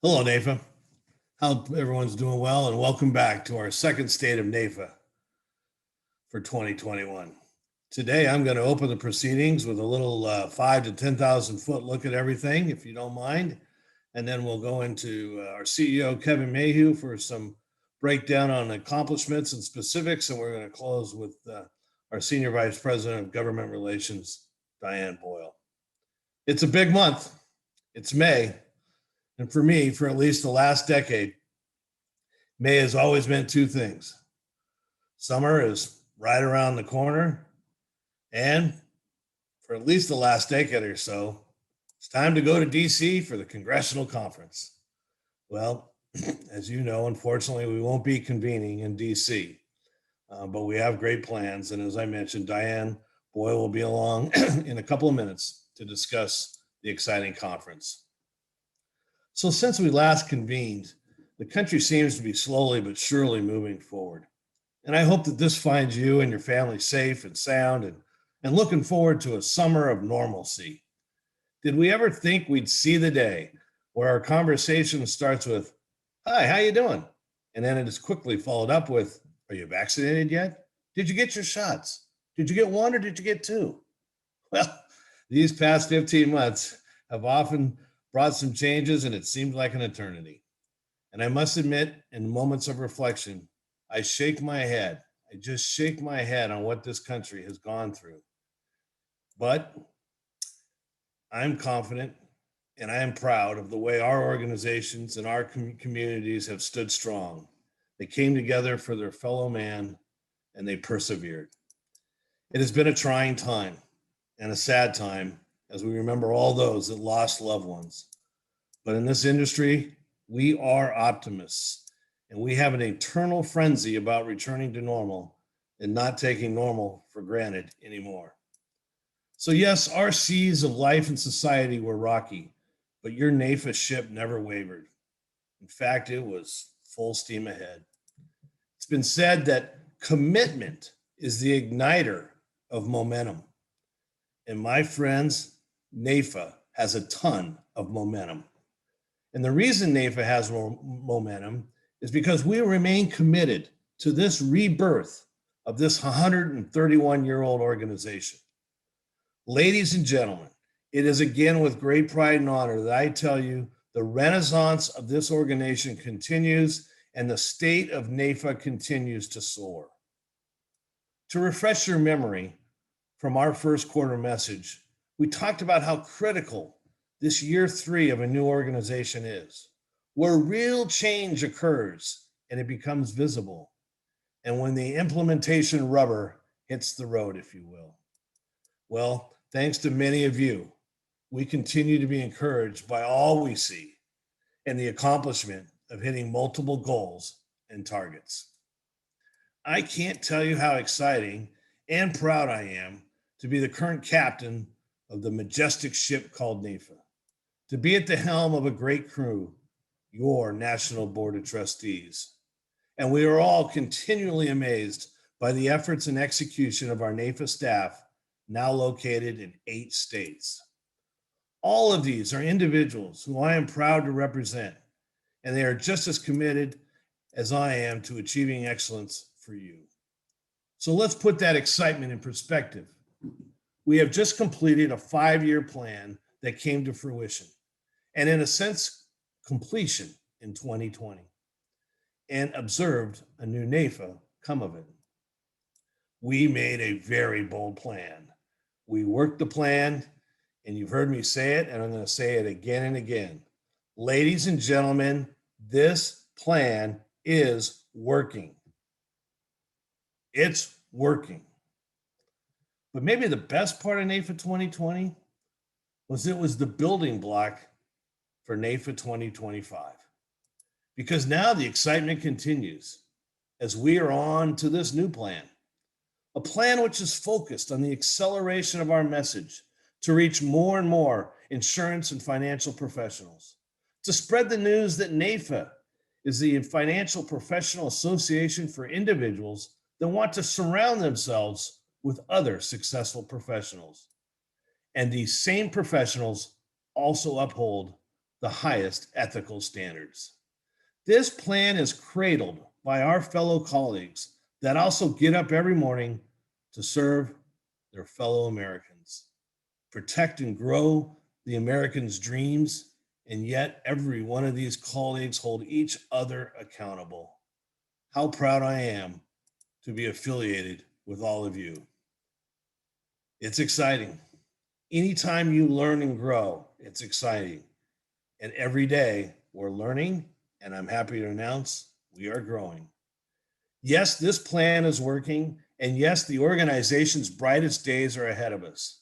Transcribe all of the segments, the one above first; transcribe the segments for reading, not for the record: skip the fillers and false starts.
Hello, NAIFA. Hope everyone's doing well, and welcome back to our second state of NAIFA for 2021. Today, I'm going to open the proceedings with a little 5 to 10,000 foot look at everything, if you don't mind. And then we'll go into our CEO, Kevin Mayhew, for some breakdown on accomplishments and specifics. And we're going to close with our Senior Vice President of Government Relations, Diane Boyle. It's a big month. It's May. And for me, for at least the last decade, May has always meant two things. Summer is right around the corner, and for at least the last decade or so, it's time to go to DC for the Congressional Conference. Well, as you know, unfortunately, we won't be convening in DC, but we have great plans. And as I mentioned, Diane Boyle will be along in a couple of minutes to discuss the exciting conference. So since we last convened, the country seems to be slowly but surely moving forward. And I hope that this finds you and your family safe and sound and looking forward to a summer of normalcy. Did we ever think we'd see the day where our conversation starts with, "Hi, how you doing?" And then it is quickly followed up with, "Are you vaccinated yet? Did you get your shots? Did you get one or did you get two?" Well, these past 15 months have often brought some changes, and it seemed like an eternity. And I must admit, in moments of reflection, I shake my head. I just shake my head on what this country has gone through. But I'm confident and I am proud of the way our organizations and our communities have stood strong. They came together for their fellow man and they persevered. It has been a trying time and a sad time as we remember all those that lost loved ones. But in this industry, we are optimists, and we have an eternal frenzy about returning to normal and not taking normal for granted anymore. So yes, our seas of life and society were rocky, but your NAIFA ship never wavered. In fact, it was full steam ahead. It's been said that commitment is the igniter of momentum. And my friends, NAIFA has a ton of momentum. And the reason NAIFA has momentum is because we remain committed to this rebirth of this 131-year-old organization. Ladies and gentlemen, it is again with great pride and honor that I tell you the renaissance of this organization continues and the state of NAIFA continues to soar. To refresh your memory from our first quarter message, we talked about how critical this year 3 of a new organization is, where real change occurs and it becomes visible, and when the implementation rubber hits the road, if you will. Well, thanks to many of you, we continue to be encouraged by all we see and the accomplishment of hitting multiple goals and targets. I can't tell you how exciting and proud I am to be the current captain of the majestic ship called NAIFA, to be at the helm of a great crew, your National Board of Trustees. And we are all continually amazed by the efforts and execution of our NAIFA staff, now located in 8 states. All of these are individuals who I am proud to represent, and they are just as committed as I am to achieving excellence for you. So let's put that excitement in perspective. We have just completed a 5-year plan that came to fruition, and in a sense, completion in 2020, and observed a new NAIFA come of it. We made a very bold plan. We worked the plan, and you've heard me say it, and I'm going to say it again and again. Ladies and gentlemen, this plan is working. It's working. But maybe the best part of NAIFA 2020 was it was the building block for NAIFA 2025. Because now the excitement continues as we are on to this new plan. A plan which is focused on the acceleration of our message to reach more and more insurance and financial professionals, to spread the news that NAIFA is the Financial Professional Association for individuals that want to surround themselves with other successful professionals. And these same professionals also uphold the highest ethical standards. This plan is cradled by our fellow colleagues that also get up every morning to serve their fellow Americans, protect and grow the Americans' dreams, and yet every one of these colleagues hold each other accountable. How proud I am to be affiliated with all of you. It's exciting. Anytime you learn and grow, it's exciting. And every day we're learning, and I'm happy to announce we are growing. Yes, this plan is working, and yes, the organization's brightest days are ahead of us.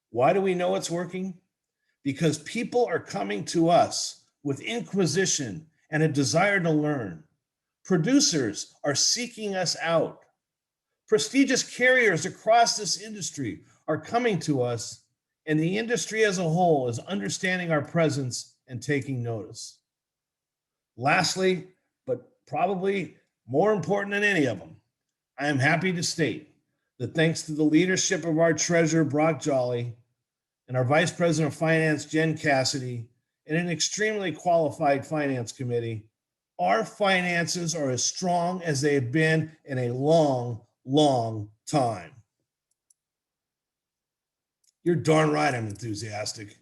Why do we know it's working? Because people are coming to us with inquisition and a desire to learn. Producers are seeking us out. Prestigious carriers across this industry are coming to us, and the industry as a whole is understanding our presence and taking notice. Lastly, but probably more important than any of them, I am happy to state that thanks to the leadership of our treasurer, Brock Jolly, and our vice president of finance, Jen Cassidy, and an extremely qualified finance committee, our finances are as strong as they have been in a long, long time. You're darn right I'm enthusiastic.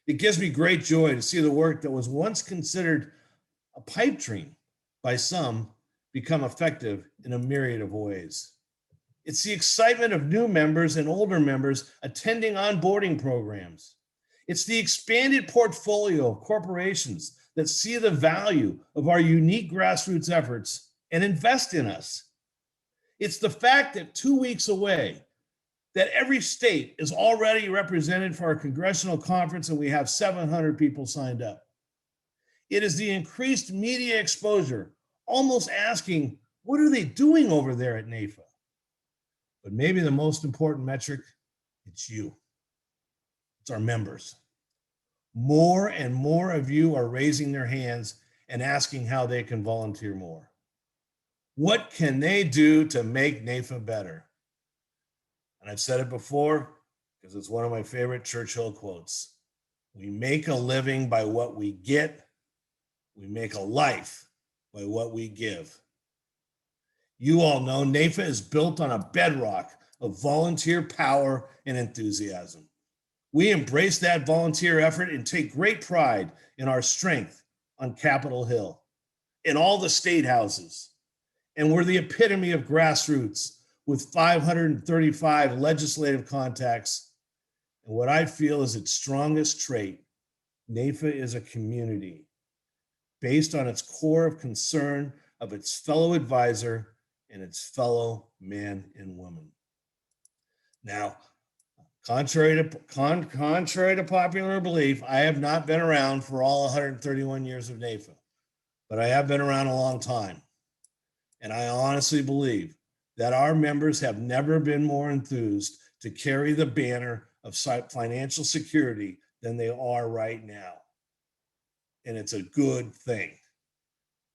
It gives me great joy to see the work that was once considered a pipe dream by some become effective in a myriad of ways. It's the excitement of new members and older members attending onboarding programs. It's the expanded portfolio of corporations that see the value of our unique grassroots efforts and invest in us. It's the fact that 2 weeks away, that every state is already represented for our congressional conference and we have 700 people signed up. It is the increased media exposure, almost asking, what are they doing over there at NAIFA? But maybe the most important metric, it's you. It's our members. More and more of you are raising their hands and asking how they can volunteer more. What can they do to make NAIFA better? And I've said it before because it's one of my favorite Churchill quotes. We make a living by what we get. We make a life by what we give. You all know NAIFA is built on a bedrock of volunteer power and enthusiasm. We embrace that volunteer effort and take great pride in our strength on Capitol Hill, in all the state houses. And we're the epitome of grassroots with 535 legislative contacts. And what I feel is its strongest trait, NAIFA is a community based on its core of concern of its fellow advisor and its fellow man and woman. Now, contrary to popular belief, I have not been around for all 131 years of NAIFA, but I have been around a long time. And I honestly believe that our members have never been more enthused to carry the banner of financial security than they are right now. And it's a good thing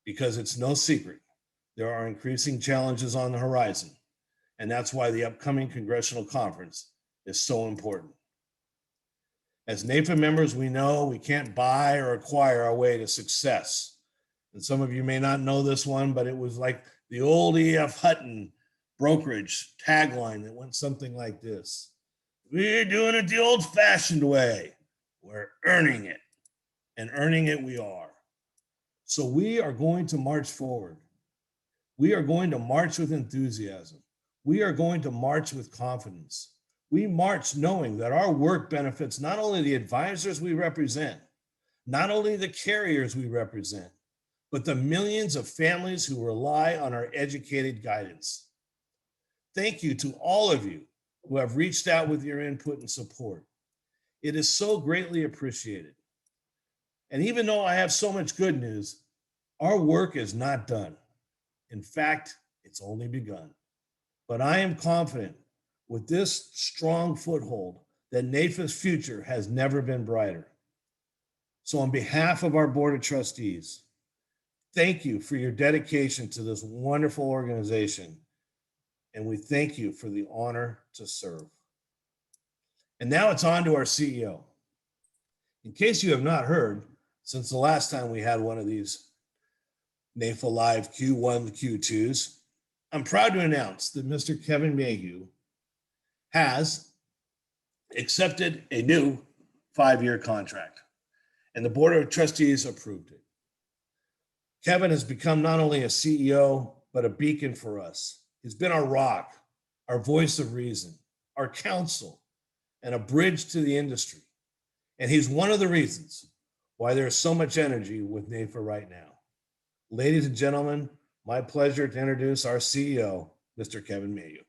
because it's no secret. There are increasing challenges on the horizon. And that's why the upcoming congressional conference is so important. As NAIFA members, we know we can't buy or acquire our way to success. And some of you may not know this one, but it was like the old E.F. Hutton brokerage tagline that went something like this. We're doing it the old-fashioned way. We're earning it. And earning it we are. So we are going to march forward. We are going to march with enthusiasm. We are going to march with confidence. We march knowing that our work benefits not only the advisors we represent, not only the carriers we represent, but the millions of families who rely on our educated guidance. Thank you to all of you who have reached out with your input and support. It is so greatly appreciated. And even though I have so much good news, our work is not done. In fact, it's only begun. But I am confident with this strong foothold that NAIFA's future has never been brighter. So on behalf of our Board of Trustees, thank you for your dedication to this wonderful organization. And we thank you for the honor to serve. And now it's on to our CEO. In case you have not heard, since the last time we had one of these NAIFA Live Q1, Q2s, I'm proud to announce that Mr. Kevin Mayhew has accepted a new 5-year contract, and the Board of Trustees approved it. Kevin has become not only a CEO, but a beacon for us. He's been our rock, our voice of reason, our counsel, and a bridge to the industry. And he's one of the reasons why there's so much energy with NAIFA right now. Ladies and gentlemen, my pleasure to introduce our CEO, Mr. Kevin Mayhew.